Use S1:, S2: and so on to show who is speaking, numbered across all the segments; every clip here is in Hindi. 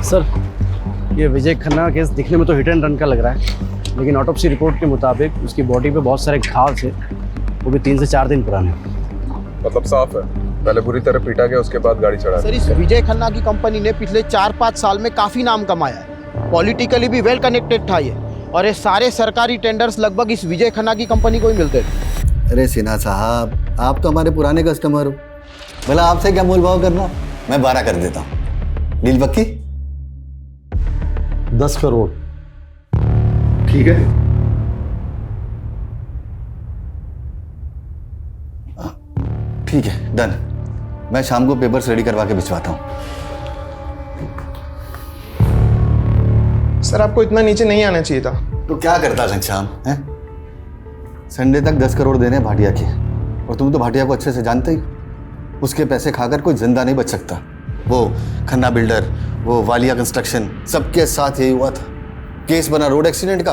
S1: सर, ये विजय खन्ना केस दिखने में तो हिट एंड रन का लग रहा है, लेकिन ऑटोप्सी रिपोर्ट के मुताबिक उसकी बॉडी पे बहुत सारे घाव थे, वो भी 3 से 4 दिन पुराने।
S2: मतलब साफ है, पहले बुरी तरह पीटा गया, उसके बाद गाड़ी चढ़ा।
S3: सर, इस विजय खन्ना की कंपनी ने पिछले 4-5 साल में काफ़ी नाम कमाया है। पॉलिटिकली भी वेल कनेक्टेड था ये, और ये सारे सरकारी टेंडर्स लगभग इस विजय खन्ना की कंपनी को ही मिलते थे।
S4: अरे सिन्हा साहब, आप तो हमारे पुराने कस्टमर हो, भला आपसे क्या मोल भाव करना। मैं 12 कर देता हूँ। डील पक्की?
S1: 10 करोड़।
S4: ठीक है। ठीक है, डन। मैं शाम को पेपर्स रेडी करवा के भिजवाता हूँ।
S5: सर, आपको इतना नीचे नहीं आना चाहिए था।
S4: तो क्या करता घनश्याम है? संडे तक 10 करोड़ देने भाटिया के, और तुम तो भाटिया को अच्छे से जानते ही। उसके पैसे खाकर कोई जिंदा नहीं बच सकता। वो खन्ना बिल्डर, वो वालिया कंस्ट्रक्शन, सबके साथ यही हुआ था। केस बना रोड एक्सीडेंट का,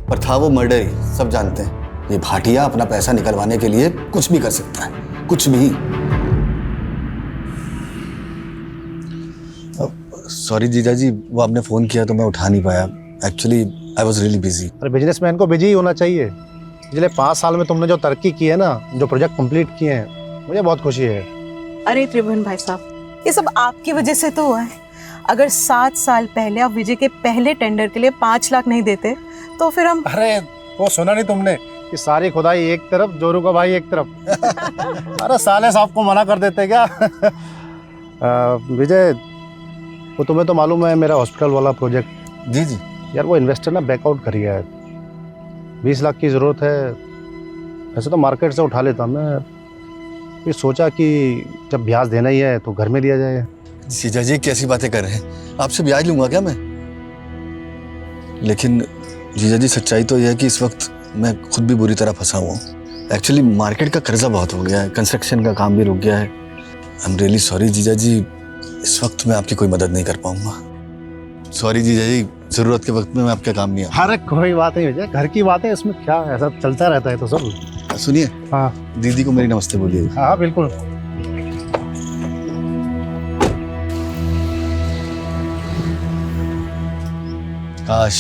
S4: पर था वो मर्डर ही, सब जानते हैं। ये भाटिया अपना पैसा निकलवाने के लिए कुछ भी कर सकता है, कुछ भी। सॉरी जीजा जी, वो आपने फ़ोन किया तो मैं उठा नहीं पाया। Actually I was really busy.
S6: अरे बिजनेसमैन को बिजी ही होना चाहिए। पिछले 5 साल में तुमने जो तरक्की की है ना, जो प्रोजेक्ट कंप्लीट किए हैं, मुझे बहुत खुशी है।
S7: अरे त्रिभुवन भाई साहब, ये सब आपकी वजह से तो हुआ है। अगर 7 साल पहले आप विजय के पहले टेंडर के लिए 5 लाख नहीं देते तो फिर हम।
S6: अरे वो सुना नहीं तुमने कि सारी खुदाई एक तरफ, जोरू का भाई एक तरफ। अरे साले साहब को मना कर देते क्या? विजय, वो तुम्हें तो मालूम है मेरा हॉस्पिटल वाला प्रोजेक्ट।
S4: जी जी।
S6: यार वो इन्वेस्टर ना बैकआउट कर गया है। 20 लाख की ज़रूरत है। ऐसे तो मार्केट से उठा लेता मैं, फिर सोचा कि जब ब्याज देना ही है तो घर में दिया जाए।
S4: जीजा जी कैसी बातें कर रहे हैं? आपसे ब्याज लूंगा क्या मैं? लेकिन जीजा जी सच्चाई तो यह है कि इस वक्त मैं खुद भी बुरी तरह फंसा हुआ हूँ। एक्चुअली मार्केट का कर्जा बहुत हो गया है, कंस्ट्रक्शन का काम भी रुक गया है। आई एम रियली सॉरी जीजा जी, इस वक्त मैं आपकी कोई मदद नहीं कर पाऊंगा। सॉरी जीजा जी, जरूरत के वक्त में मैं आपके काम नहीं आया।
S6: अरे कोई बात नहीं विजय, घर की बात है, इसमें क्या, ऐसा चलता रहता है तो सब।
S4: सुनिए,
S6: हाँ
S4: दीदी को मेरी नमस्ते बोलिए।
S6: हाँ बिल्कुल।
S4: काश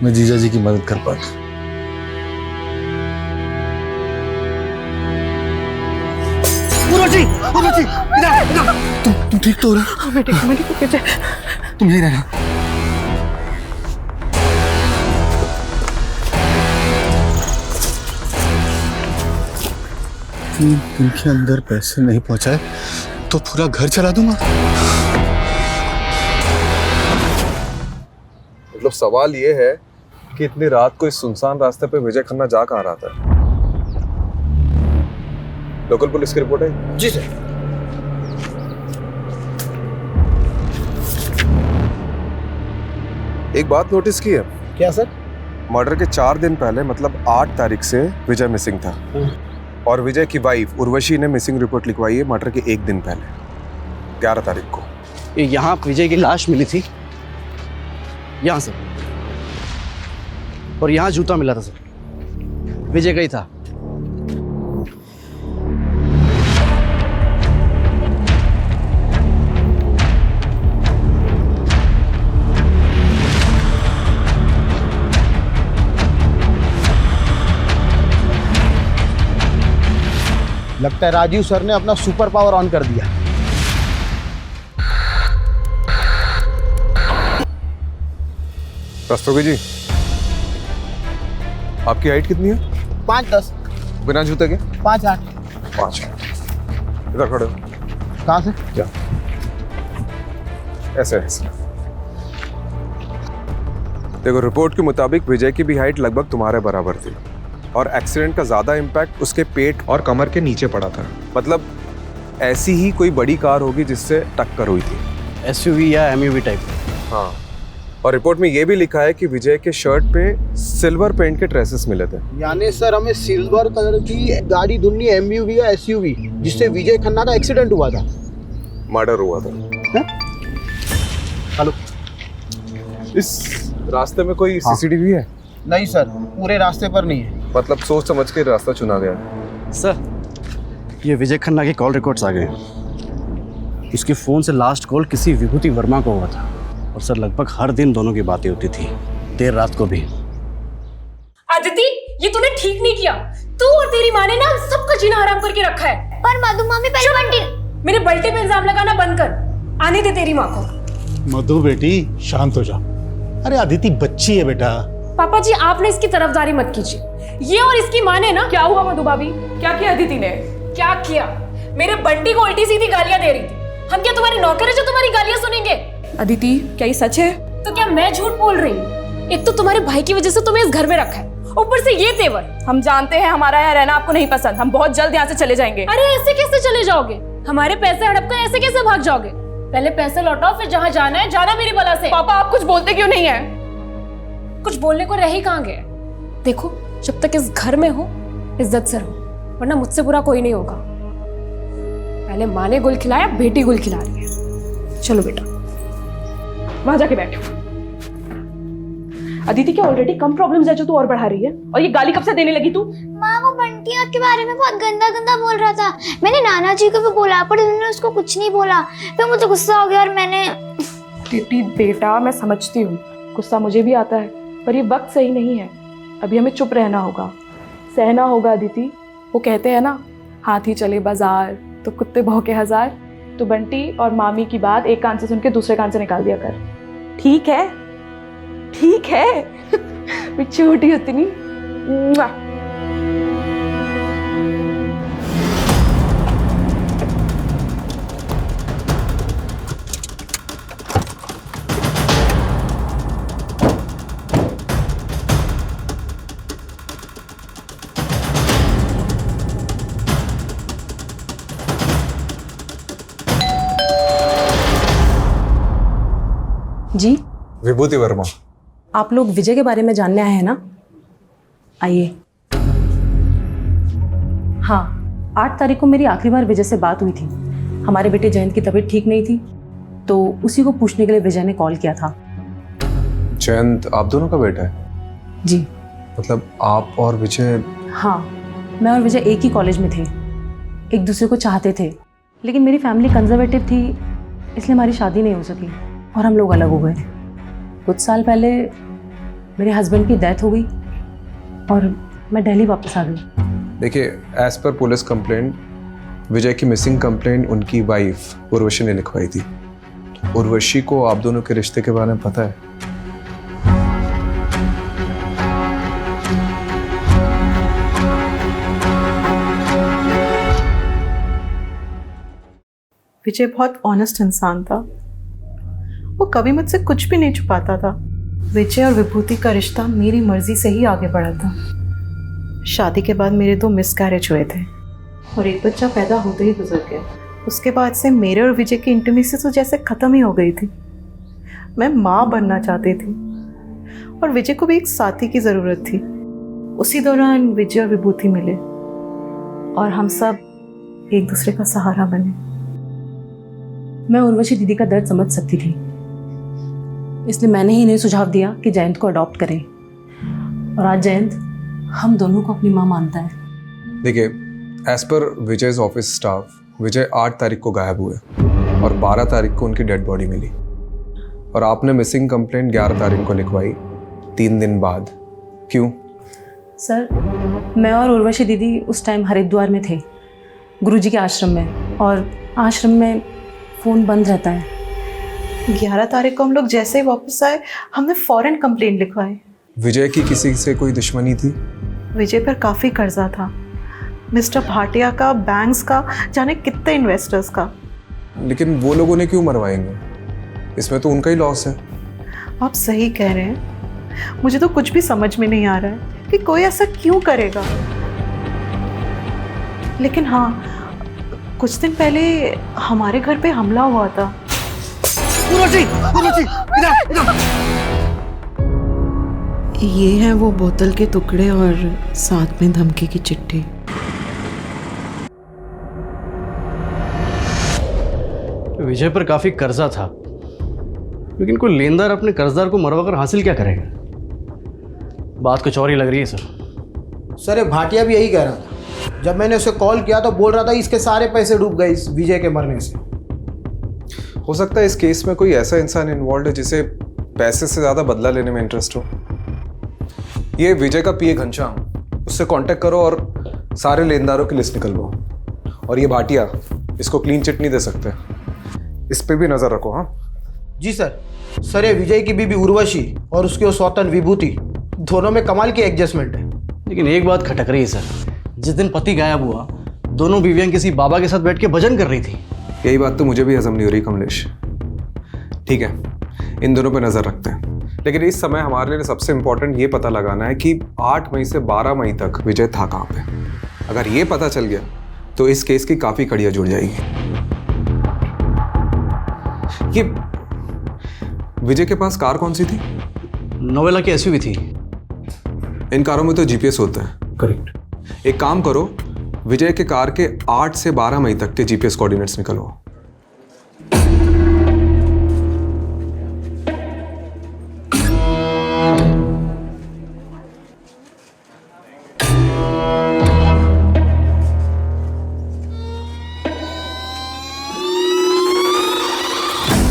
S4: मैं जीजा जी की मदद कर पाता। तुम ठीक तो हो रहा?
S7: मैं ठीक।
S4: तुम यही रहना। इनके अंदर पैसे नहीं पहुंचाए तो पूरा घर चला दूंगा।
S2: मतलब सवाल ये है कि इतनी रात को इस सुनसान रास्ते पे विजय खन्ना जा कहाँ रहा था? लोकल पुलिस की रिपोर्ट है?
S3: जी सर।
S2: एक बात नोटिस की है?
S3: क्या सर?
S2: मर्डर के 4 दिन पहले, मतलब 8 तारीख से विजय मिसिंग था, और विजय की वाइफ उर्वशी ने मिसिंग रिपोर्ट लिखवाई है मर्डर के 1 दिन पहले, 11 तारीख को।
S1: यहाँ विजय की लाश मिली थी, यहाँ से, और यहाँ जूता मिला था सर, विजय का ही था।
S3: लगता है राजीव सर ने अपना सुपर पावर ऑन कर दिया।
S2: रस्तोगी जी, आपकी हाइट कितनी है?
S3: 5'10",
S2: बिना जूते के?
S3: 5'8".
S2: 5। इधर खड़े हो।
S3: कहाँ से?
S2: क्या? ऐसे। देखो, रिपोर्ट के मुताबिक विजय की भी हाइट लगभग तुम्हारे बराबर थी, और एक्सीडेंट का ज्यादा इम्पैक्ट उसके पेट और कमर के नीचे पड़ा था। मतलब ऐसी ही कोई बड़ी कार होगी जिससे टक्कर हुई थी।
S1: SUV या MUV टाइप।
S2: हाँ, और रिपोर्ट में ये भी लिखा है कि विजय के शर्ट पे सिल्वर पेंट के ट्रेसेस मिले थे।
S3: यानी सर हमें सिल्वर कलर की गाड़ी ढूंढनी, MUV या SUV, जिससे विजय खन्ना का एक्सीडेंट हुआ था,
S2: मर्डर हुआ था।
S3: हेलो,
S2: इस रास्ते में कोई CCTV है?
S3: नहीं सर, पूरे रास्ते पर नहीं है।
S2: मतलब सोच समझ के रास्ता चुना गया।
S1: सर, ये विजय खन्ना के कॉल रिकॉर्ड्स आ गए। इसके फ़ोन से लास्ट कॉल किसी विभूति वर्मा को हुआ था। और सर लगभग हर दिन दोनों की बातें होती थी, देर रात को भी।
S5: अदिति, ये तूने ठीक नहीं किया। तू और तेरी माँ ने ना हम सबका जीना हराम करके रखा है।
S8: पर मधु मामी पहले बंटी
S5: मेरे बल्टे पे इल्जाम लगाना बंद कर। आने दे तेरी माँ को।
S9: मधु बेटी शांत हो जा। अरे अदिति बच्ची है बेटा।
S5: पापा जी, आपने इसकी तरफदारी मत कीजिए। ये और इसकी माँ ने ना। क्या हुआ मधु भाभी? क्या किया अदिति ने? क्या किया? मेरे बंटी को उल्टी सीधी गालियां दे रही थी। हम क्या तुम्हारे नौकर है जो तुम्हारी गालियां सुनेंगे?
S10: अदिति, क्या ये सच है?
S5: तो क्या मैं झूठ बोल रही हूँ? एक तो तुम्हारे भाई की वजह से तुम्हें इस घर में रखा है, ऊपर से ये तेवर।
S10: हम जानते हैं हमारा यहाँ रहना आपको नहीं पसंद। हम बहुत जल्द यहाँ से चले जाएंगे।
S5: अरे ऐसे कैसे चले जाओगे? हमारे पैसे हड़प कर ऐसे कैसे भाग जाओगे? पहले पैसे लौटाओ, फिर जहाँ जाना है जाना मेरी बला से।
S10: पापा, आप कुछ बोलते क्यों नहीं है?
S5: कुछ बोलने को रह ही कहाँ गए? देखो, जब तक इस घर में हो इज्जत से रहो, वरना मुझसे बुरा कोई नहीं होगा। पहले माँ ने गुल खिलाया, बेटी गुल खिला रही है। चलो बेटा,
S10: वहां जाके बैठो। अदिति, क्या ऑलरेडी कम प्रॉब्लम्स है जो तू और बढ़ा रही है? और ये गाली कब से देने लगी तू?
S8: माँ, वो बंटिया के बारे में बहुत गंदा गंदा बोल रहा था। मैंने नाना जी को भी बोला, पर उन्होंने उसको कुछ नहीं बोला। फिर मुझे गुस्सा हो गया और मैंने।
S10: दीदी बेटा, मैं समझती हूँ, गुस्सा मुझे भी आता है, पर ये वक्त सही नहीं है। अभी हमें चुप रहना होगा, सहना होगा। अदिति, वो कहते हैं ना, हाथी चले बाजार तो कुत्ते भौंके हजार। तो बंटी और मामी की बात एक कान से सुन के दूसरे कान से निकाल दिया कर। ठीक है? ठीक है। मैं छोटी होती नहीं।
S7: जी,
S2: विभूति वर्मा।
S7: आप लोग विजय के बारे में जानने आए हैं ना? आइए। हाँ, 8 तारीख को मेरी आखिरी बार विजय से बात हुई थी। हमारे बेटे जयंत की तबीयत ठीक नहीं थी, तो उसी को पूछने के लिए विजय ने कॉल किया था।
S2: जयंत आप दोनों का बेटा है?
S7: जी।
S2: मतलब आप और विजय?
S7: हाँ, मैं और विजय एक ही कॉलेज में थे, एक दूसरे को चाहते थे, लेकिन मेरी फैमिली कंजर्वेटिव थी, इसलिए हमारी शादी नहीं हो सकी और हम लोग अलग हो गए। कुछ साल पहले मेरे हस्बैंड की डेथ हो गई और मैं दिल्ली वापस आ गई।
S2: देखिए, एज पर पुलिस कंप्लेंट, विजय की मिसिंग कंप्लेंट उनकी वाइफ उर्वशी ने लिखवाई थी। उर्वशी को आप दोनों के रिश्ते के बारे में पता है?
S7: विजय बहुत ऑनेस्ट इंसान था, वो कभी मुझसे कुछ भी नहीं छुपाता था। विजय और विभूति का रिश्ता मेरी मर्जी से ही आगे बढ़ा था। शादी के बाद मेरे 2 मिसकैरेज हुए थे और एक बच्चा पैदा होते ही गुजर गया। उसके बाद से मेरे और विजय की इंटीमेसी तो जैसे ख़त्म ही हो गई थी। मैं माँ बनना चाहती थी और विजय को भी एक साथी की ज़रूरत थी। उसी दौरान विजय और विभूति मिले और हम सब एक दूसरे का सहारा बने। मैं उर्वशी दीदी का दर्द समझ सकती थी, इसलिए मैंने ही इन्हें सुझाव दिया कि जयंत को अडॉप्ट करें और आज जयंत हम दोनों को अपनी माँ मानता है।
S2: देखिए, as per Vijay's office staff, विजय 8 तारीख को गायब हुए और 12 तारीख को उनकी डेड बॉडी मिली और आपने मिसिंग कंप्लेंट 11 तारीख को लिखवाई, 3 दिन बाद। क्यों?
S7: सर, मैं और उर्वशी दीदी उस टाइम हरिद्वार में थे, गुरुजी के आश्रम में, और आश्रम में फ़ोन बंद रहता है। 11 तारीख को हम लोग जैसे ही वापस आए, हमने फ़ौरन कंप्लेंट लिखवाई।
S2: विजय की किसी से कोई दुश्मनी थी?
S7: विजय पर काफ़ी कर्जा था, मिस्टर भाटिया का, बैंक्स का, जाने कितने इन्वेस्टर्स का।
S2: लेकिन वो लोगों ने क्यों मरवाएंगे? इसमें तो उनका ही लॉस है।
S7: आप सही कह रहे हैं, मुझे तो कुछ भी समझ में नहीं आ रहा है कि कोई ऐसा क्यों करेगा। लेकिन हाँ, कुछ दिन पहले हमारे घर पे हमला हुआ था।
S11: ये हैं वो बोतल के टुकड़े और साथ में धमकी की चिट्ठी।
S1: विजय पर काफी कर्जा था, लेकिन कोई लेनदार अपने कर्जदार को मरवा कर हासिल क्या करेगा? बात कुछ और ही लग रही है
S3: सर, ये भाटिया भी यही कह रहा था। जब मैंने उसे कॉल किया तो बोल रहा था इसके सारे पैसे डूब गए इस विजय के मरने से।
S2: हो सकता है इस केस में कोई ऐसा इंसान इन्वॉल्व है जिसे पैसे से ज़्यादा बदला लेने में इंटरेस्ट हो। ये विजय का पीए घनश्याम, उससे कांटेक्ट करो और सारे लेनदारों की लिस्ट निकलवाओ। और ये भाटिया, इसको क्लीन चिट नहीं दे सकते, इस पे भी नज़र रखो। हाँ
S3: जी सर। सर ये विजय की बीबी उर्वशी और उसकी वो सौतन विभूति, दोनों में कमाल की एडजस्टमेंट है।
S1: लेकिन एक बात खटक रही है सर, जिस दिन पति गायब हुआ दोनों बीवियां किसी बाबा के साथ बैठ के भजन कर रही थी।
S2: यही बात तो मुझे भी हजम नहीं हो रही कमलेश। ठीक है, इन दोनों पे नज़र रखते हैं, लेकिन इस समय हमारे लिए सबसे इंपॉर्टेंट ये पता लगाना है कि 8 मई से 12 मई तक विजय था कहाँ पे। अगर ये पता चल गया तो इस केस की काफ़ी कड़ियाँ जुड़ जाएगी। ये विजय के पास कार कौन सी थी?
S1: नोवेला की एसयूवी थी।
S2: इन कारों में तो जीपीएस होता है।
S1: करेक्ट।
S2: एक काम करो, विजय के कार के 8 से 12 मई तक के जीपीएस कोऑर्डिनेट्स निकलवाओ।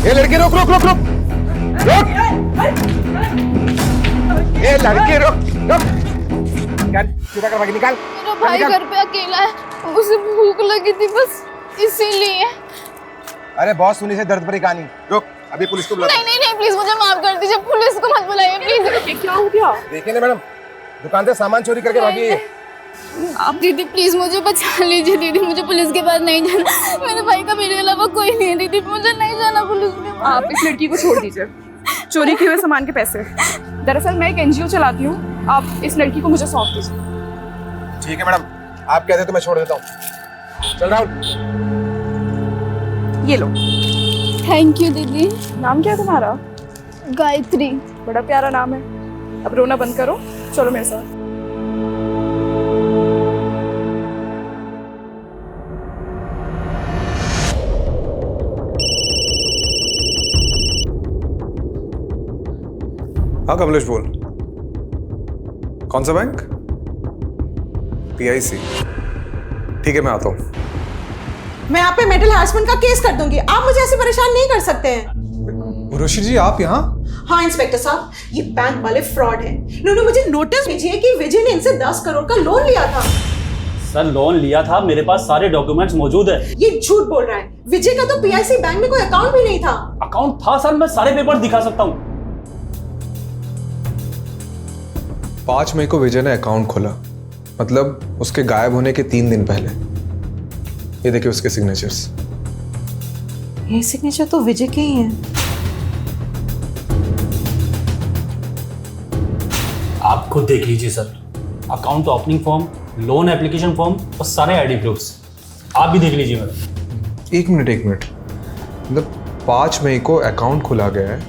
S3: ये लड़के रोक रोक रोक रोक रोक। ये लड़के रोक रोक। निकाल, सीधा कर भागी, निकाल।
S10: मेरा भाई घर पे अकेला है, उसे भूख लगी थी बस इसीलिए।
S3: अरे बहुत सुनी से दर्द भरी कहानी। रुक, अभी पुलिस को बुला।
S10: नहीं नहीं नहीं, प्लीज मुझे माफ कर दीजिए, पुलिस को मत बुलाइए प्लीज। क्या हो गया?
S3: देखिए ना मैडम, दुकान से सामान चोरी करके भागी है।
S10: आप दीदी प्लीज मुझे बचा लीजिए दीदी, मुझे पुलिस के पास नहीं जाना। मेरे भाई का मेरे अलावा कोई नहीं है दीदी, मुझे नहीं जाना पुलिस के पास।
S12: आप इस लड़की को छोड़ दीजिए, चोरी किए हुए सामान के पैसे। दरअसल मैं एक एनजीओ चलाती हूँ, आप इस लड़की को मुझे सौंप दीजिए।
S3: ठीक है मैडम, आप कहते तो मैं छोड़ देता हूँ। चल राहुल।
S12: ये लो।
S10: थैंक यू दीदी।
S12: नाम क्या है तुम्हारा?
S10: गायत्री।
S12: बड़ा प्यारा नाम है। अब रोना बंद करो, चलो मेरे साथ।
S2: हाँ कमलेश बोल। कौन सा बैंक? PIC। ठीक है, मैं आता हूँ।
S7: मैं आप पे मेंटल हैरेसमेंट का केस कर दूंगी, आप मुझे ऐसे परेशान नहीं कर सकते हैं।
S2: उर्वशी जी आप यहाँ?
S7: हाँ इंस्पेक्टर साहब, ये बैंक वाले फ्रॉड हैं। इन्होंने मुझे नोटिस भेजी है कि विजय ने इनसे 10 करोड़ का लोन लिया था।
S13: सर लोन लिया था, मेरे पास सारे डॉक्यूमेंट्स मौजूद है।
S7: ये झूठ बोल रहा है। विजय का तो PIC बैंक में कोई अकाउंट भी नहीं था।
S13: अकाउंट था सर, मैं सारे पेपर दिखा सकता हूँ।
S2: 5 मई को विजय ने अकाउंट खोला, मतलब उसके गायब होने के 3 दिन पहले। ये देखिए उसके सिग्नेचर्स।
S7: ये सिग्नेचर तो विजय के ही हैं।
S13: आप खुद देख लीजिए sir, account opening form, loan application form और सारे आईडी प्रूफ्स आप भी देख लीजिए मैडम।
S2: एक मिनट, मतलब 5 मई को अकाउंट खुला गया है,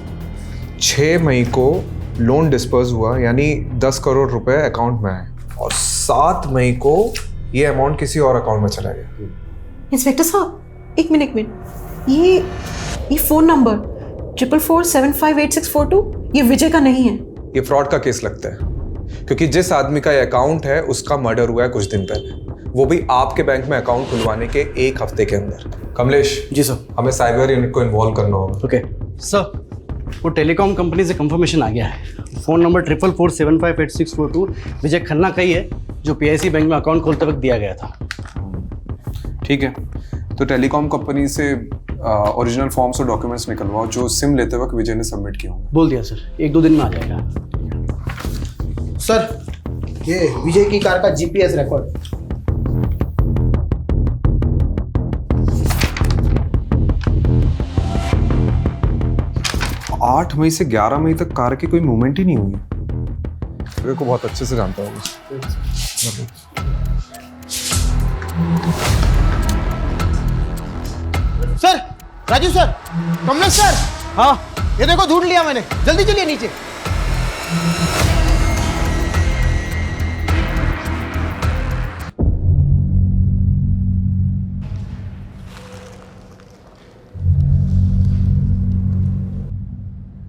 S2: 6 मई को लोन डिस्पर्स हुआ, यानी 10 करोड़ रुपए अकाउंट में आए, और 7 मई को ये अमाउंट किसी और अकाउंट में चला गया।
S7: इंस्पेक्टर साहब एक मिनट, ये फोन नंबर 4447584642 ये विजय का नहीं है।
S2: ये फ्रॉड का केस लगता है, क्योंकि जिस आदमी का ये अकाउंट है उसका मर्डर हुआ है कुछ दिन पहले, वो भी आपके बैंक में अकाउंट खुलवाने के 1 हफ्ते के अंदर। कमलेश
S1: जी सर।
S2: हमें साइबर यूनिट को इन्वॉल्व करना होगा।
S1: ओके सर, वो टेलीकॉम कंपनी से कंफर्मेशन आ गया है। फ़ोन नंबर 4447584642 विजय खन्ना का ही है, जो PIC बैंक में अकाउंट खोलते वक्त दिया गया था।
S2: ठीक है, तो टेलीकॉम कंपनी से ओरिजिनल फॉर्म्स और डॉक्यूमेंट्स निकलवाओ जो सिम लेते वक्त विजय ने सबमिट किए होंगे।
S1: बोल दिया सर, 1-2 दिन में आ जाएगा।
S3: सर ये विजय की कार का GPS रिकॉर्ड।
S2: आठ मई से 11 मई तक कार की कोई मूवमेंट ही नहीं हुई। मेरे को बहुत अच्छे से जानता हूँ।
S3: Sir, Raju sir, Kamlesh sir.
S1: हाँ
S3: ये देखो ढूंढ लिया मैंने, जल्दी चलिए नीचे।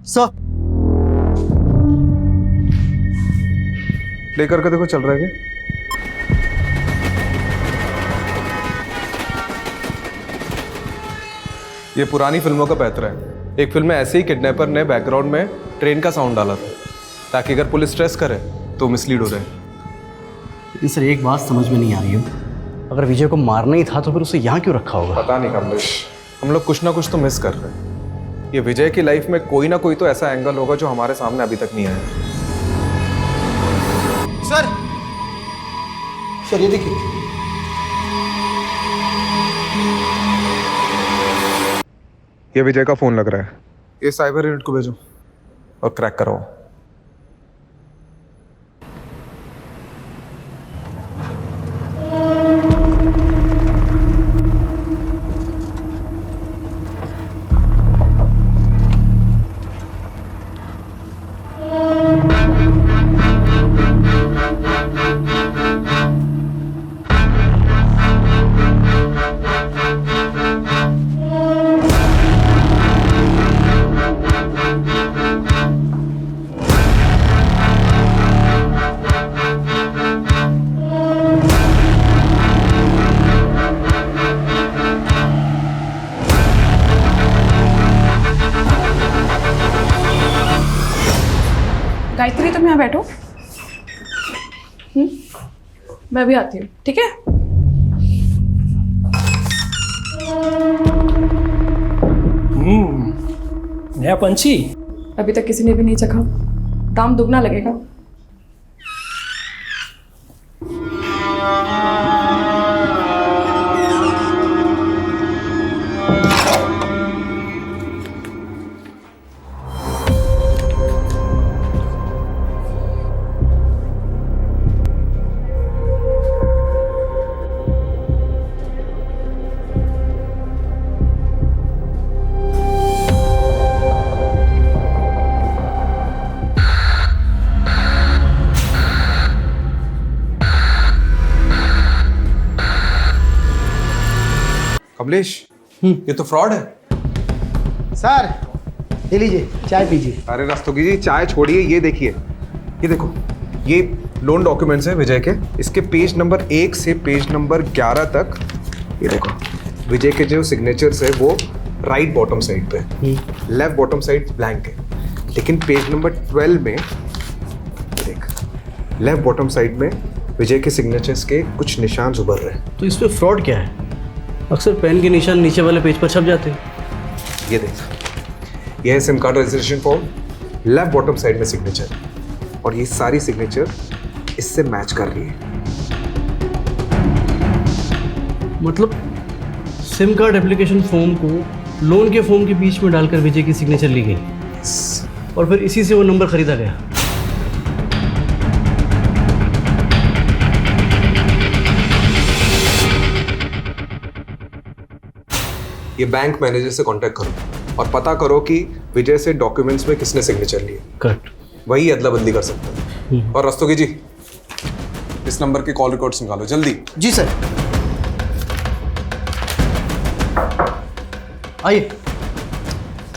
S1: सर
S2: प्ले करके देखो चल रहा है क्या? ये पुरानी फिल्मों का पैतरा है। एक फिल्म में ऐसे ही किडनैपर ने बैकग्राउंड में ट्रेन का साउंड डाला था ताकि अगर पुलिस स्ट्रेस करे तो मिसलीड हो जाए।
S1: लेकिन सर एक बात समझ में नहीं आ रही है, अगर विजय को मारना ही था तो फिर उसे यहाँ क्यों रखा होगा?
S2: पता नहीं कमलेश, हम लोग कुछ ना कुछ तो मिस कर रहे हैं। ये विजय की लाइफ में कोई ना कोई तो ऐसा एंगल होगा जो हमारे सामने अभी तक नहीं आया।
S3: सर ये देखिए,
S2: ये विजय का फोन लग रहा है। ये साइबर यूनिट को भेजो और क्रैक कराओ।
S12: गायत्री तुम यहाँ बैठो। मैं भी आती हूँ, ठीक है?
S13: नया पंछी
S10: अभी तक किसी ने भी नहीं चखा, दाम दुगना लगेगा।
S2: कमलेश, ये तो फ्रॉड है।
S3: सर ले लीजिए, चाय पीजिए।
S2: अरे रस्तोगी जी, चाय छोड़िए, ये देखिए, ये देखो, ये लोन डॉक्यूमेंट्स हैं विजय के। इसके पेज नंबर 1 से पेज नंबर 11 तक ये देखो, विजय के जो सिग्नेचर्स है वो राइट बॉटम साइड पे, लेफ्ट बॉटम साइड ब्लैंक है। लेकिन पेज नंबर 12 में देख, लेफ्ट बॉटम साइड में विजय के सिग्नेचर्स के कुछ निशान उभर रहे हैं।
S1: तो इसमें फ्रॉड क्या है? अक्सर पेन के निशान नीचे वाले पेज पर छप जाते हैं।
S2: ये देख, यह है SIM card registration form, left bottom side में सिग्नेचर, और ये सारी सिग्नेचर इससे मैच कर रही है।
S1: मतलब सिम कार्ड एप्लीकेशन फॉर्म को लोन के फॉर्म के बीच में डालकर विजय की सिग्नेचर ली गई और फिर इसी से वो नंबर खरीदा गया।
S2: ये बैंक मैनेजर से कांटेक्ट करो और पता करो कि विजय से डॉक्यूमेंट्स में किसने सिग्नेचर लिए।
S1: करेक्ट,
S2: वही अदला बदली कर सकता है। और रस्तोगी जी, इस नंबर के कॉल रिकॉर्ड्स निकालो जल्दी।
S3: जी सर।
S1: आइए।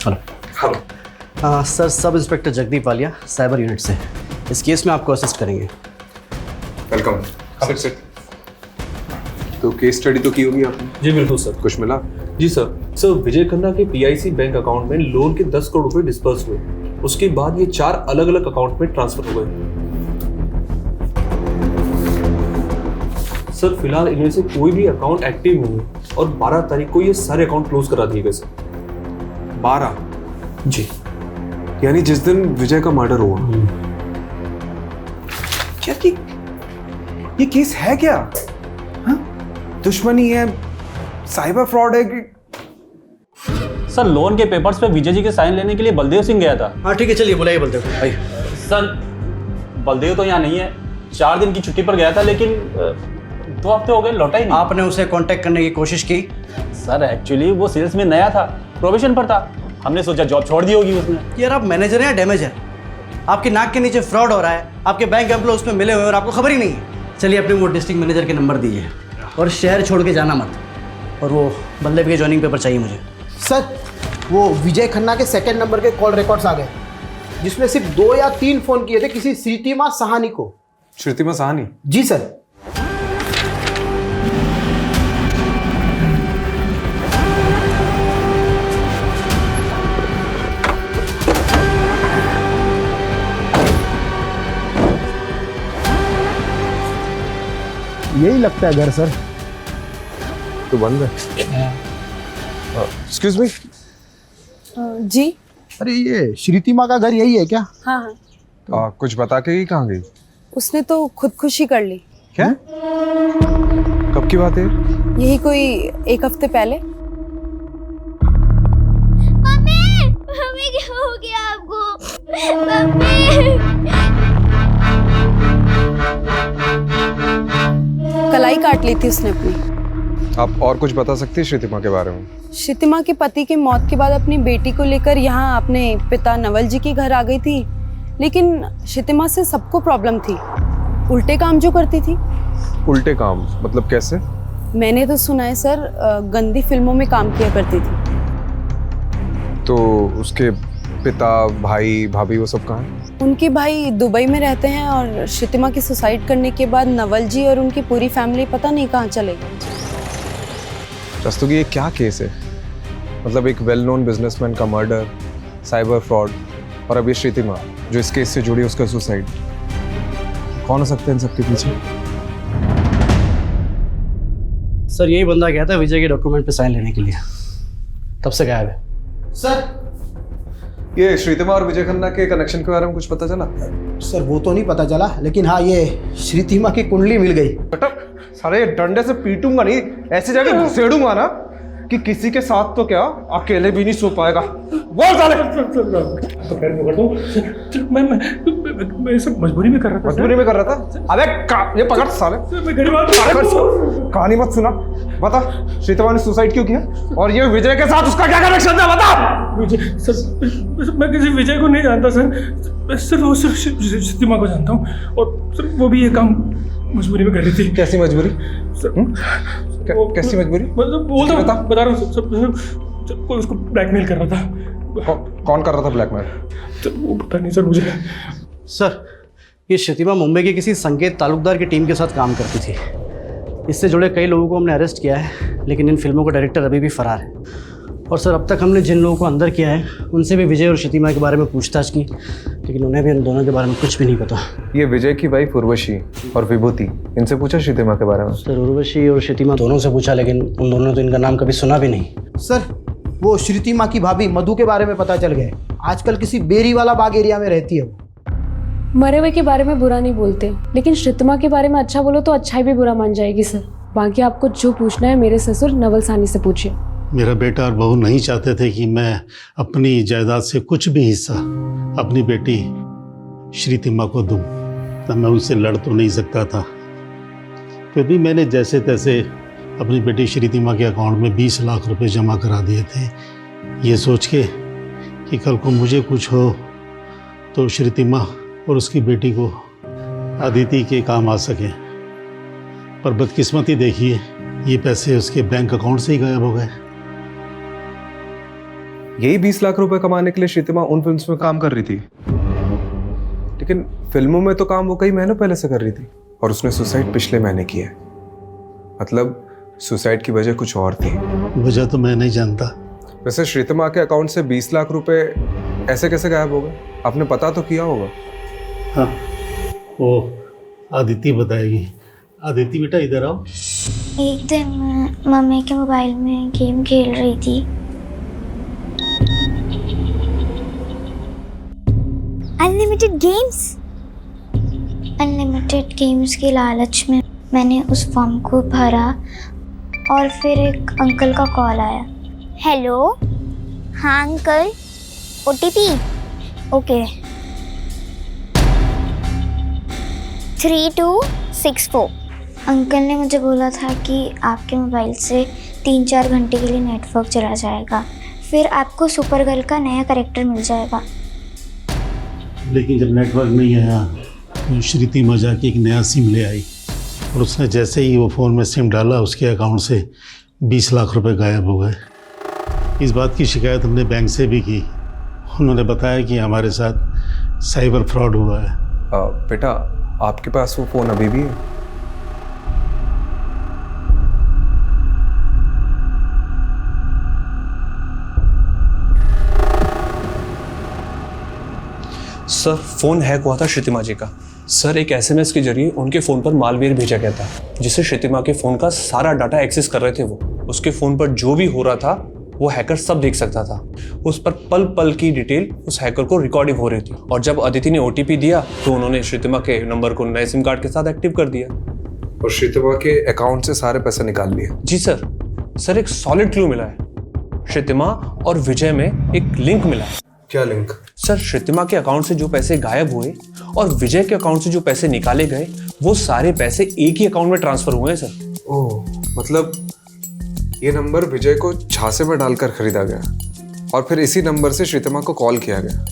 S1: Hello.
S2: Hello.
S1: Sir, sub inspector Jagdeep Walia, cyber unit से। इस केस में आपको असिस्ट करेंगे।
S2: वेलकम। Sit sit. तो केस स्टडी तो की होगी आपने?
S13: जी बिल्कुल सर।
S2: कुछ मिला?
S13: जी सर विजय खन्ना के PIC बैंक अकाउंट में लोन के 10 करोड़ रुपए डिस्पर्स हुए। उसके बाद ये 4 अलग अलग अकाउंट में ट्रांसफर हो गए। सर फिलहाल इनमें से कोई भी अकाउंट एक्टिव नहीं है और 12 तारीख को ये सारे अकाउंट क्लोज करा दिए गए सर।
S2: 12?
S13: जी,
S2: यानी जिस दिन विजय का मर्डर हुआ। क्या ये केस है क्या? हाँ? दुश्मनी है, साइबर फ्रॉड है कि?
S13: सर लोन के पेपर्स पे विजय जी के साइन लेने के लिए बलदेव सिंह गया था।
S1: हाँ ठीक है, चलिए बुलाइए बलदेव को। आइए।
S13: सर बलदेव तो यहाँ नहीं है, 4 दिन की छुट्टी पर गया था, लेकिन 2 हफ्ते हो गए लौटा ही नहीं।
S1: आपने उसे कांटेक्ट करने की कोशिश की?
S13: सर एक्चुअली वो सेल्स में नया था, प्रोविजन पर था, हमने सोचा जॉब छोड़ दी होगी उसने।
S1: यार आप मैनेजर हैं या डैमेजर? आपके नाक के नीचे फ्रॉड हो रहा है, आपके बैंक एम्प्लॉय उसमें मिले हुए हैं और आपको खबर ही नहीं है। चलिए अपने वो डिस्ट्रिक्ट मैनेजर के नंबर दीजिए और शहर छोड़ के जाना मत। और वो बलदेव के जॉइनिंग पेपर चाहिए मुझे।
S3: सर वो विजय खन्ना के सेकंड नंबर के कॉल रिकॉर्ड्स आ गए, जिसमें सिर्फ 2 या 3 फोन किए थे किसी श्रीतिमा साहनी को।
S2: श्रुतिमा साहनी?
S3: जी सर। यही लगता है घर सर।
S2: तो बंद है। Excuse me.
S10: जी।
S3: अरे ये श्रीति माँ का घर यही है क्या?
S10: हाँ हाँ,
S2: कुछ बता के ही कहाँ गई?
S10: उसने तो खुदकुशी कर ली।
S2: क्या? कब की बात है?
S10: यही कोई 1 हफ्ते पहले।
S8: मम्मी, मम्मी क्या हो गया आपको? मम्मी।
S10: कलाई काट ली थी उसने अपनी।
S2: आप और कुछ बता सकती है श्रीतिमा के बारे में?
S10: श्रीतिमा के पति की मौत के बाद अपनी बेटी को लेकर यहाँ अपने पिता नवल जी के घर आ गई थी, लेकिन श्रीतिमा से सबको प्रॉब्लम थी। उल्टे काम जो करती थी।
S2: उल्टे काम मतलब कैसे?
S10: मैंने तो सुना है सर, गंदी फिल्मों में काम किया करती थी।
S2: तो उसके पिता, भाई, भाभी वो सब कहाँ हैं?
S10: उनके भाई दुबई में रहते हैं और श्रीतिमा की सुसाइड करने के बाद नवल जी और उनकी पूरी फैमिली पता नहीं कहाँ चले गए।
S2: रस्तोगी, ये क्या केस है? मतलब एक वेल नोन बिजनेसमैन का मर्डर, साइबर फ्रॉड, और अब ये श्रीतिमा जो इस केस से जुड़ी उसका सुसाइड। कौन हो सकते हैं इन सबके पीछे?
S1: सर यही बंदा गया था विजय के डॉक्यूमेंट पे साइन लेने के लिए, तब से गायब है।
S3: सर
S2: ये श्रीतिमा और विजय खन्ना के कनेक्शन के बारे में कुछ पता चला?
S3: सर वो तो नहीं पता चला, लेकिन हाँ ये श्रीतिमा की कुंडली मिल गई।
S2: सारे डंडे से पीटूंगा नहीं, ऐसे जाके घुसेड़ूंगा ना कि किसी के साथ तो क्या अकेले भी नहीं सो पाएगा। बोल साले।
S13: तो खैर मैं कर दूं। मैं सब मजबूरी में कर रहा था।
S2: मजबूरी में कर रहा था? अबे ये पकड़ साले।
S13: मैं गरीब आदमी।
S2: कहानी मत सुना, बता श्रीतिमा ने सुसाइड क्यों किया और ये विजय के साथ उसका क्या कनेक्शन था? बता।
S13: विजय सर, मैं किसी विजय को नहीं जानता सर, मैं सिर्फ श्रीतिमा को जानता हूँ, और सर वो भी ये काम मजबूरी में कर रही थी।
S2: कैसी मजबूरी? कैसी मजबूरी?
S13: बता रहा हूँ सर, कोई उसको ब्लैकमेल कर रहा था।
S2: कौन कर रहा था ब्लैकमेल?
S13: तो वो पता नहीं सर मुझे।
S1: सर ये श्रीतिमा मुंबई के किसी संकेत तालुकदार की टीम के साथ काम करती थी। इससे जुड़े कई लोगों को हमने अरेस्ट किया है, लेकिन इन फिल्मों का डायरेक्टर अभी भी फरार है। और सर अब तक हमने जिन लोगों को अंदर किया है उनसे भी विजय और श्रीतिमा के बारे में पूछताछ की, लेकिन उन्हें भी इन दोनों के बारे में कुछ भी नहीं पता।
S2: ये विजय की वाइफ उर्वशी और विभूति, इनसे पूछा श्रीतिमा के बारे में?
S1: सर उर्वशी और श्रीतिमा दोनों से पूछा, लेकिन उन दोनों ने तो इनका नाम कभी सुना भी नहीं।
S3: सर वो श्रीतिमा की भाभी मधु के बारे में पता चल गए, आजकल किसी बेरी वाला बाग एरिया में रहती है वो।
S5: मरे हुए के बारे में बुरा नहीं बोलते, लेकिन श्रीतिमा के बारे में अच्छा बोलो तो अच्छाई भी बुरा मान जाएगी सर। बाकी आपको जो पूछना है मेरे ससुर नवल सानी से पूछिए।
S9: मेरा बेटा और बहू नहीं चाहते थे कि मैं अपनी जायदाद से कुछ भी हिस्सा अपनी बेटी श्रीतिमा को दूं, तब मैं उनसे लड़ तो नहीं सकता था। फिर भी मैंने जैसे तैसे अपनी बेटी श्रीतिमा के अकाउंट में 20 लाख रुपए जमा करा दिए थे, ये सोच के कि कल को मुझे कुछ हो तो श्रीतिमा और उसकी बेटी को अदिति के काम आ सके। पर बदकिस्मती देखिए, ये पैसे उसके बैंक अकाउंट से ही गायब हो गए।
S2: यही 20 लाख रुपए कमाने के लिए श्रीतिमा उन फिल्म्स में काम कर रही थी, लेकिन फिल्मों में तो काम वो कई महीनों पहले से कर रही थी, और उसने सुसाइड पिछले महीने किया है। मतलब सुसाइड की वजह कुछ और थी।
S9: वजह तो मैं नहीं जानता।
S2: वैसे श्रीतिमा के अकाउंट से 20 लाख रुपए ऐसे कैसे गायब हो गए? आपने पता तो किया होगा।
S9: हाँ, वो आदिति बताएगी। आदिति बेटा इधर आओ।
S8: एक दिन मैं मम्मी के मोबाइल में गेम खेल रही थी। अनलिमिटेड गेम्स के लालच में मैंने उस फॉर्म को भरा और फिर एक अंकल का कॉल आया। हेलो, हाँ अंकल, OTP ओके 3264। अंकल ने मुझे बोला था कि आपके मोबाइल से 3-4 घंटे के लिए नेटवर्क चला जाएगा, फिर आपको सुपर गर्ल का नया कैरेक्टर मिल जाएगा।
S9: लेकिन जब नेटवर्क नहीं आया तो श्रीतिमा जाके एक नया सिम ले आई, और उसने जैसे ही वो फ़ोन में सिम डाला उसके अकाउंट से 20 लाख रुपए गायब हो गए। इस बात की शिकायत हमने बैंक से भी की। उन्होंने बताया कि हमारे साथ साइबर फ्रॉड हुआ है।
S2: बेटा, आपके पास वो फ़ोन अभी भी है?
S14: सर, फ़ोन हैक हुआ था श्रीतिमा जी का। सर एक एसएमएस के जरिए उनके फ़ोन पर मालवेयर भेजा गया था, जिससे श्रीतिमा के फ़ोन का सारा डाटा एक्सेस कर रहे थे वो। उसके फ़ोन पर जो भी हो रहा था वो हैकर सब देख सकता था। उस पर पल पल की डिटेल उस हैकर को रिकॉर्डिंग हो रही थी। और जब अदिति ने OTP दिया तो उन्होंने श्रीतिमा के नंबर को नए सिम कार्ड के साथ एक्टिव कर दिया
S2: और श्रीतिमा के अकाउंट से सारे पैसे निकाल लिए।
S14: जी सर एक सॉलिड क्लू मिला है। श्रीतिमा और विजय में एक लिंक मिला है।
S2: क्या लिंक?
S14: सर श्रीतिमा के अकाउंट से जो पैसे गायब हुए और विजय के अकाउंट से जो पैसे निकाले गए वो सारे पैसे एक ही अकाउंट में ट्रांसफर हुए हैं सर।
S2: ओह, मतलब ये नंबर विजय को झांसे में डालकर खरीदा गया और फिर इसी नंबर से श्रीतिमा को कॉल किया गया।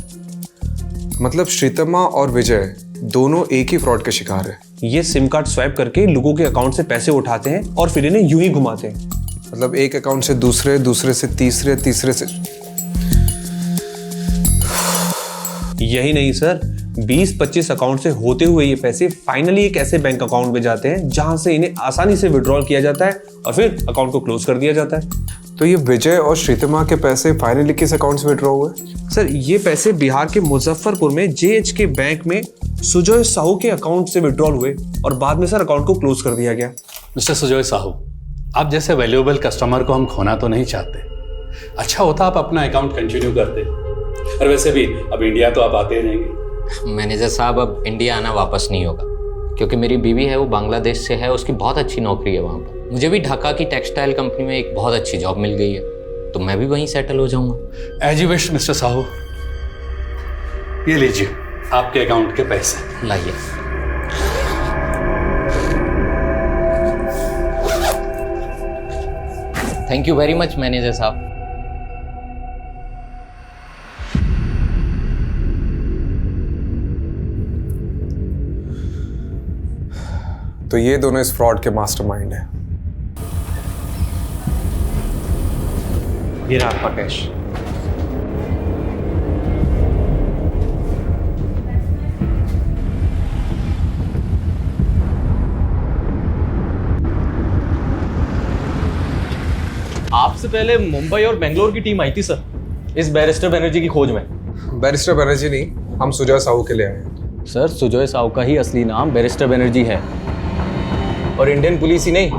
S2: मतलब श्रीतिमा और विजय दोनों एक ही फ्रॉड के शिकार है।
S14: ये सिम कार्ड स्वैप करके लोगों के अकाउंट से पैसे उठाते हैं और फिर इन्हें यूं ही घुमाते हैं।
S2: मतलब एक अकाउंट से दूसरे, दूसरे से तीसरे, तीसरे से।
S14: यही नहीं सर, 20-25 अकाउंट से होते हुए ये पैसे फाइनली एक ऐसे बैंक अकाउंट में जाते हैं जहां से इन्हें आसानी से विड्रॉल किया जाता है और फिर अकाउंट को क्लोज कर दिया जाता है।
S2: तो ये विजय और श्रीतिमा के पैसे फाइनली किस अकाउंट से विड्रॉ हुए?
S14: सर ये पैसे बिहार के मुजफ्फरपुर में JHK बैंक में सुजय साहू के अकाउंट से विड्रॉल हुए और बाद में सर अकाउंट को क्लोज कर दिया गया।
S13: मिस्टर सुजय साहू, आप जैसे वैल्यूएबल कस्टमर को हम खोना तो नहीं चाहते। अच्छा होता आप अपना अकाउंट कंटिन्यू करते। और वैसे भी अब इंडिया तो आप आते ही रहेंगे।
S15: मैनेजर साहब, अब इंडिया आना वापस नहीं होगा, क्योंकि मेरी बीवी है वो बांग्लादेश से है, उसकी बहुत अच्छी नौकरी है वहाँ पर। मुझे भी ढाका की टेक्सटाइल कंपनी में एक बहुत अच्छी जॉब मिल गई है, तो मैं भी वहीं सेटल हो जाऊँगा।
S13: As you wish mister Sahu. ये लीजिए आपके अकाउंट के पैसे।
S15: लाइए। Thank you very much manager साहब।
S2: तो ये दोनों इस फ्रॉड के मास्टरमाइंड हैं।
S14: ये रहा आपका कैश।
S16: आपसे पहले मुंबई और बेंगलोर की टीम आई थी सर, इस बैरिस्टर बनर्जी की खोज में।
S2: बैरिस्टर बनर्जी नहीं, हम सुजय साहू के लिए आए हैं।
S16: सर सुजय साहू का ही असली नाम बैरिस्टर बनर्जी है और इंडियन पुलिस ही नहीं,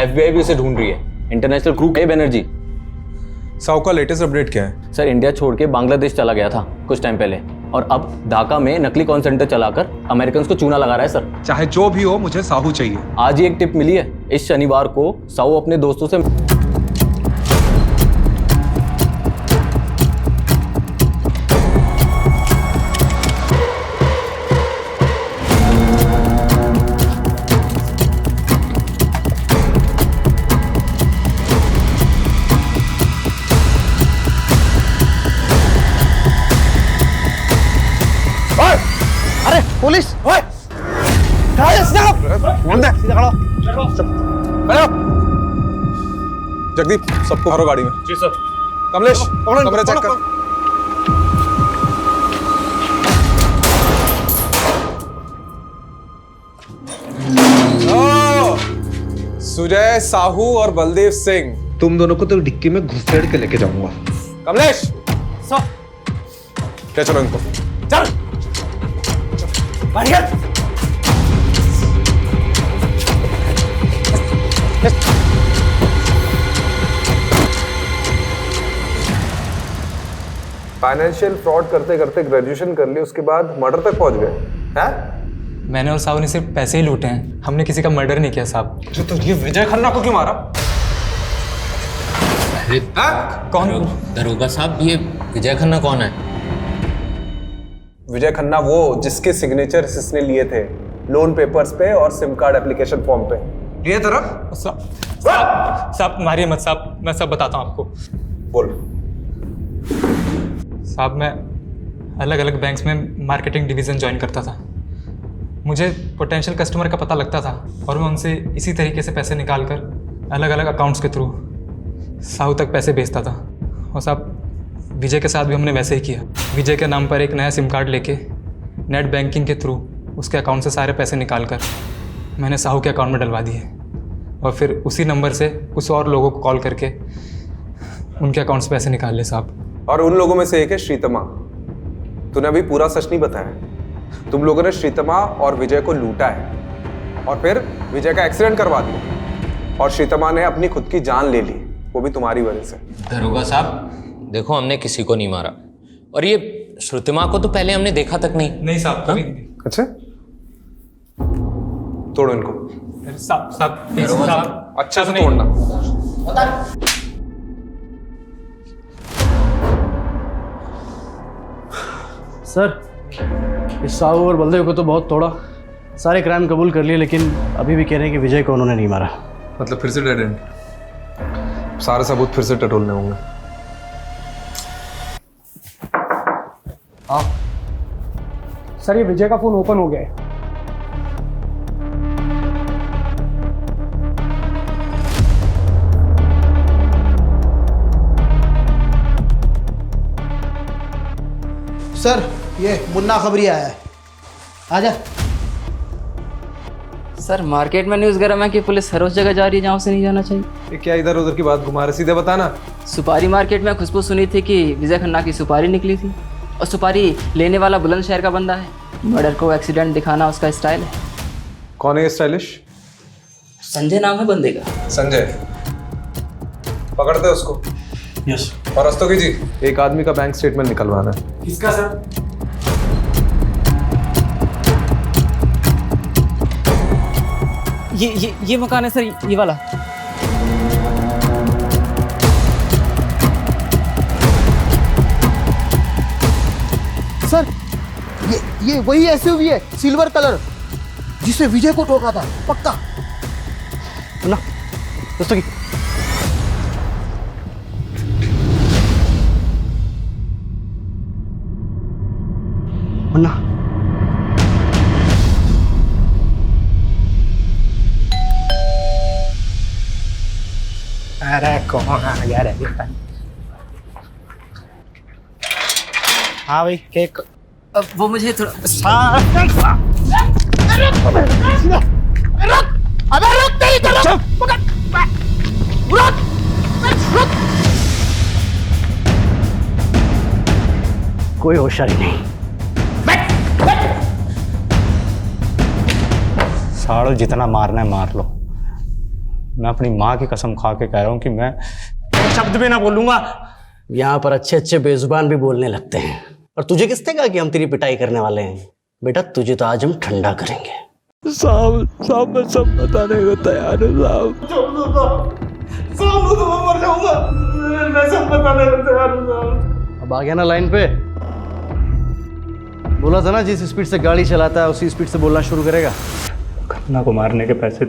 S16: FBI भी उसे ढूंढ रही है। इंटरनेशनल क्रू है बनर्जी।
S2: साहू का लेटेस्ट अपडेट क्या है?
S16: सर इंडिया छोड़ के बांग्लादेश चला गया था कुछ टाइम पहले और अब ढाका में नकली कॉल सेंटर चलाकर अमेरिकन को चूना लगा रहा है सर।
S2: चाहे जो भी हो, मुझे साहू चाहिए।
S16: आज ही एक टिप मिली है, इस शनिवार को साहू अपने दोस्तों से
S3: पुलिस
S2: जगदीप, सबको भरो गाड़ी में।
S13: जी सर।
S2: कमलेश, कमरे चेक कर। सुजय साहू और बलदेव सिंह, तुम दोनों को तो डिक्की में घुसेड़ के लेके जाऊंगा। कमलेश सर, ले चलो इनको। चल बढ़िया। फाइनेंशियल फ्रॉड करते करते ग्रेजुएशन कर ली, उसके बाद मर्डर तक पहुंच गए हैं?
S17: मैंने और साहू ने सिर्फ पैसे ही लूटे हैं, हमने किसी का मर्डर नहीं किया साहब।
S2: तो ये विजय खन्ना को क्यों मारा?
S15: अरे कौन? दरोगा साहब, ये विजय खन्ना कौन है?
S2: विजय खन्ना वो जिसके सिग्नेचर इसने लिए थे लोन पेपर्स पे और सिम कार्ड एप्लीकेशन फॉर्म पे। लिए तरफ
S17: साहब मारिए मत साहब, मैं सब बताता हूँ आपको।
S2: बोल।
S17: साहब मैं अलग अलग बैंक्स में मार्केटिंग डिवीज़न ज्वाइन करता था। मुझे पोटेंशियल कस्टमर का पता लगता था और मैं उनसे इसी तरीके से पैसे निकाल कर अलग अलग अकाउंट्स के थ्रू साहू तक पैसे भेजता था। और साहब विजय के साथ भी हमने वैसे ही किया। विजय के नाम पर एक नया सिम कार्ड लेके नेट बैंकिंग के थ्रू उसके अकाउंट से सारे पैसे निकाल कर मैंने साहू के अकाउंट में डलवा दिए और फिर उसी नंबर से कुछ और लोगों को कॉल करके उनके अकाउंट से पैसे निकाल ले साहब।
S2: और उन लोगों में से एक है श्रीतिमा। तूने अभी पूरा सच नहीं बताया। तुम लोगों ने श्रीतमा और विजय को लूटा है और फिर विजय का एक्सीडेंट करवा दिया और श्रीतमा ने अपनी खुद की जान ले ली, वो भी तुम्हारी वजह से।
S15: दरोगा साहब देखो, हमने किसी को नहीं मारा और ये श्रुतिमा को तो पहले हमने देखा तक नहीं।
S17: नहीं साहब, कभी नहीं।
S2: अच्छा, तोड़ो इनको।
S17: साहब साहब
S15: दरोगा
S17: साहब
S2: अच्छा से तोड़ना।
S1: सर, इस साहू और बलदेव को तो बहुत तोड़ा, सारे क्राइम कबूल कर लिए, लेकिन अभी भी कह रहे हैं कि विजय को उन्होंने नहीं मारा।
S2: मतलब फिर से डेड एंड, सारे सबूत फिर से टटोलने होंगे।
S18: हाँ सर, ये विजय का फोन ओपन हो गया है।
S3: सर, ये मुन्ना खबरी आया है, आजा।
S19: सर, मार्केट में न्यूज़ गरम है कि पुलिस हर उस जगह जा रही है जहाँ से नहीं जाना चाहिए।
S2: ये क्या इधर उधर की बात घुमा रहे, सीधे बताना।
S19: सुपारी मार्केट में खुशबू सुनी थी कि विजय खन्ना की सुपारी निकली थी और सुपारी लेने वाला बुलंदशहर का बंदा है। मर्डर को एक्सीडेंट दिखाना उसका स्टाइल है।
S2: कौन है ये स्टाइलिश?
S19: संजय नाम है बंदे का।
S2: संजय, पकड़ते उसको।
S1: यस।
S2: और रस्तोगी जी, एक आदमी का बैंक स्टेटमेंट निकलवाना है।
S18: किसका सर?
S19: ये मकान है सर, ये वाला।
S3: सर, ये वही एसयूवी है, सिल्वर कलर, जिसे विजय को ठोका था, पक्का।
S1: ना दोस्तों की मुन्ना,
S18: अरे कौन आ गया रे? हाँ भाई, केक।
S19: वो मुझे थोड़ा
S3: अबे रुक, नहीं तो रुक।
S1: कोई होशियारी नहीं।
S6: साड़ो, जितना मारना है मार लो। मैं अपनी माँ की कसम खा के कह रहा हूँ कि मैं शब्द भी ना बोलूंगा।
S1: यहाँ पर अच्छे अच्छे बेजुबान भी बोलने लगते हैं। और तुझे किसने कहा कि हम तेरी पिटाई करने वाले हैं? बेटा, तुझे तो आज हम ठंडा करेंगे।
S20: साहब मैं सब बताने को तैयार हूँ साहब।
S1: साहब तो मैं मर जाऊंगा, मैं सब बताने को तैयार हूँ। अब आ गया ना लाइन पे? बोला था ना, जिस स्पीड से गाड़ी चलाता है उसी स्पीड से बोलना शुरू करेगा।
S6: खन्ना को मारने के पैसे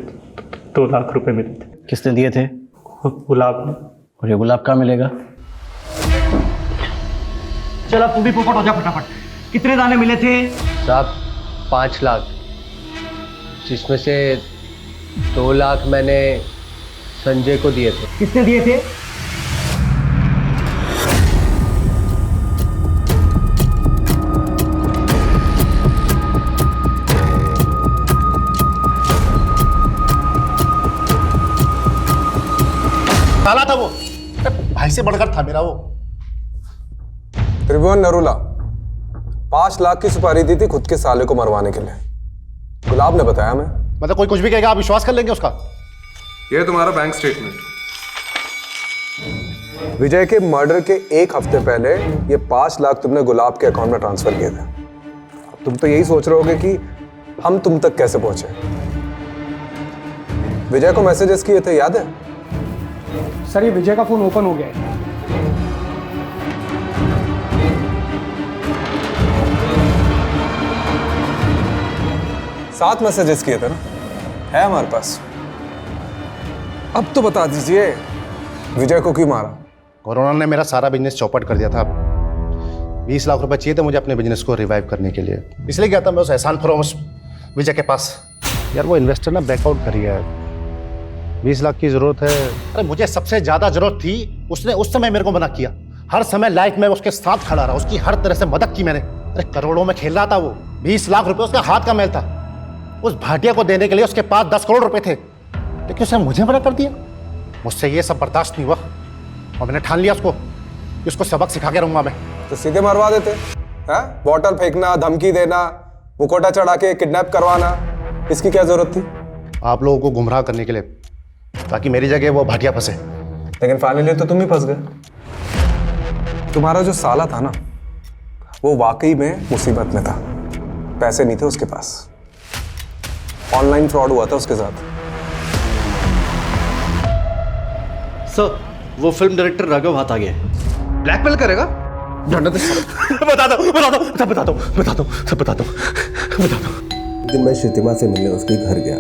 S6: 2 लाख रुपए मिले थे।
S1: किसने दिए थे?
S6: गुलाब ने।
S1: और ये गुलाब कहाँ मिलेगा? चल अब तू भी पोपट हो जा फटाफट। कितने दाने मिले थे?
S20: साहब 5 लाख, जिसमें से 2 लाख मैंने संजय को दिए थे।
S1: किसने दिए थे?
S6: काला था वो, भाई से बढ़कर था मेरा वो।
S2: त्रिभुवन नरूला 5 लाख की सुपारी दी थी खुद के साले को मरवाने के लिए। गुलाब ने बताया हमें।
S6: मतलब कोई कुछ भी कहेगा आप विश्वास कर लेंगे उसका?
S2: ये तुम्हारा बैंक स्टेटमेंट। विजय के मर्डर के 1 हफ्ते पहले ये 5 लाख तुमने गुलाब के अकाउंट में ट्रांसफर किए थे। तुम तो यही सोच रहे होगे कि हम तुम तक कैसे पहुंचे। विजय को मैसेजेस किए थे, याद है?
S18: सर, ये विजय का फोन ओपन हो गया है।
S2: 7 मैसेजेस किए थे ना, है हमारे पास। अब तो बता दीजिए, विजय को क्यों मारा?
S6: कोरोना ने मेरा सारा बिजनेस चौपट कर दिया था। 20 लाख रुपए चाहिए थे मुझे अपने बिजनेस को रिवाइव करने के लिए, इसलिए गया था मैं उस एहसान फरोमस विजय के पास। यार वो इन्वेस्टर ना बैकआउट कर गया है। 20 लाख की जरूरत है। अरे मुझे सबसे ज्यादा जरूरत थी, उसने उस समय मेरे को मना किया। हर समय लाइफ में उसके साथ खड़ा रहा, उसकी हर तरह से मदद की मैंने। अरे करोड़ों में खेल रहा था वो। 20 लाख रुपए उसका हाथ का मैल था। उस भाटिया को देने के लिए उसके पास 10 करोड़ रुपए थे, लेकिन उसने मुझे मना कर दिया। मुझसे ये सब बर्दाश्त नहीं हुआ और मैंने ठान लिया उसको सबक सिखा के रहूंगा मैं।
S2: तो सीधे मरवा देते हैं? बॉटल फेंकना, धमकी देना, मुकोटा चढ़ा के किडनैप करवाना, इसकी क्या जरूरत थी?
S6: आप लोगों को गुमराह करने के लिए, ताकि मेरी जगह वो भाटिया फंसे।
S2: लेकिन फाइनली तो तुम ही फंस गए। तुम्हारा जो साला था ना, वो वाकई में मुसीबत में था। पैसे नहीं थे उसके पास, ऑनलाइन फ्रॉड हुआ था उसके साथ।
S1: सर, वो फिल्म डायरेक्टर राघव हाथ आ गया है।
S2: ब्लैकमेल करेगा?
S14: बता दो।
S21: दिन मैं श्रीतिमा से मिलने उसके घर गया।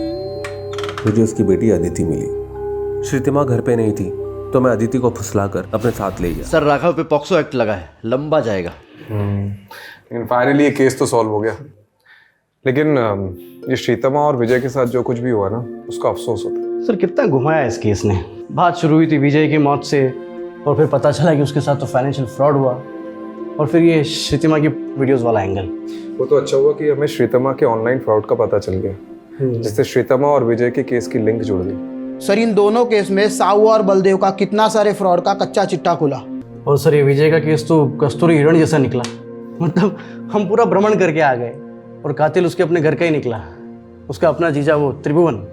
S21: मुझे उसकी बेटी अदिति मिली। श्रीतिमा घर पे नहीं थी, तो मैं अदिति को फुसलाकर अपने साथ ले गया।
S1: सर, राघव पे पॉक्सो एक्ट लगा है, लंबा जाएगा।
S2: लेकिन फाइनली ये केस तो सॉल्व हो गया। लेकिन ये श्रीतमा और विजय के साथ जो कुछ भी हुआ ना, उसका अफसोस होता है।
S1: सर, कितना घुमाया इस केस ने। बात शुरू हुई थी विजय की मौत से, और फिर पता चला कि उसके साथ तो फाइनेंशियल फ्रॉड हुआ, और फिर ये श्रीतिमा की वीडियोस वाला एंगल।
S2: वो तो अच्छा हुआ कि हमें श्रीतमा के ऑनलाइन फ्रॉड का पता चल गया, जिससे श्रीतमा और विजय के केस की लिंक जुड़ गई।
S3: सर, इन दोनों केस में साहू और बलदेव का कितना सारे फ्रॉड का कच्चा चिट्टा खुला।
S1: और सर, ये विजय का केस तो कस्तूरी हिरण जैसा निकला। मतलब हम पूरा भ्रमण करके आ गए, और कातिल उसके अपने घर का ही निकला, उसका अपना जीजा वो त्रिभुवन।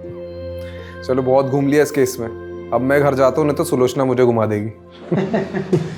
S2: चलो, बहुत घूम लिया इस केस में। अब मैं घर जाता हूँ, नहीं तो सुलोचना मुझे घुमा देगी।